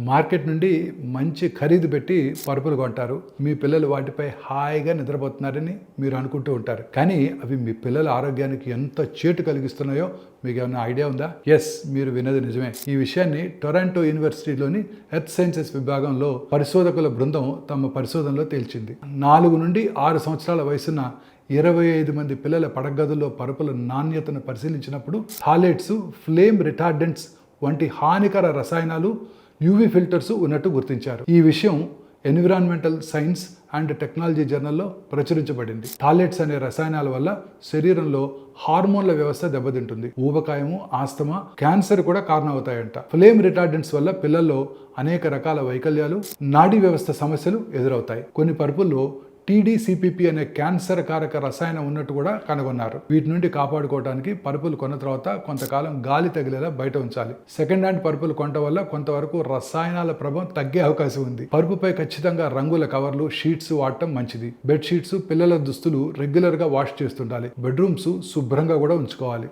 Market నుండి మంచి ఖరీదు పెట్టి పరుపులు కొంటారు. మీ పిల్లలు వాటిపై హాయిగా నిద్రపోతున్నారని మీరు అనుకుంటూ ఉంటారు. కానీ అవి మీ పిల్లల ఆరోగ్యానికి ఎంత చేటు కలిగిస్తున్నాయో మీకు ఏమైనా ఐడియా ఉందా? ఎస్, మీరు విన్నది నిజమే. ఈ విషయాన్ని టొరంటో యూనివర్సిటీలోని ఎర్త్ సైన్సెస్ విభాగంలో పరిశోధకుల బృందం తమ పరిశోధనలో తేల్చింది. 4 నుండి 6 సంవత్సరాల వయసున్న 25 మంది పిల్లల పడగదుల్లో పరుపుల నాణ్యతను పరిశీలించినప్పుడు థాలేట్స్, ఫ్లేమ్ రిటార్డెంట్స్ వంటి హానికర రసాయనాలు, యూవీ ఫిల్టర్స్ ఉన్నట్టు గుర్తించారు. ఈ విషయం ఎన్విరాన్మెంటల్ సైన్స్ అండ్ టెక్నాలజీ జర్నల్లో ప్రచురించబడింది. థాలేట్స్ అనే రసాయనాల వల్ల శరీరంలో హార్మోన్ల వ్యవస్థ దెబ్బతింటుంది. ఊబకాయము, ఆస్తమా, క్యాన్సర్ కూడా కారణమవుతాయంట. ఫ్లేమ్ రిటార్డెంట్స్ వల్ల పిల్లల్లో అనేక రకాల వైకల్యాలు, నాడీ వ్యవస్థ సమస్యలు ఎదురవుతాయి. కొన్ని పరుపుల్లో TDCPP అనే క్యాన్సర్ కారక రసాయనం ఉన్నట్టు కూడా కనుగొన్నారు. వీటి నుండి కాపాడుకోవడానికి పరుపులు కొన్న తర్వాత కొంతకాలం గాలి తగిలేలా బయట ఉంచాలి. సెకండ్ హ్యాండ్ పరుపులు కొనటం వల్ల కొంతవరకు రసాయనాల ప్రభావం తగ్గే అవకాశం ఉంది. పరుపుపై ఖచ్చితంగా రంగుల కవర్లు, షీట్స్ వాడటం మంచిది. బెడ్ షీట్స్, పిల్లల దుస్తులు రెగ్యులర్ గా వాష్ చేస్తుండాలి. బెడ్రూమ్స్ శుభ్రంగా కూడా ఉంచుకోవాలి.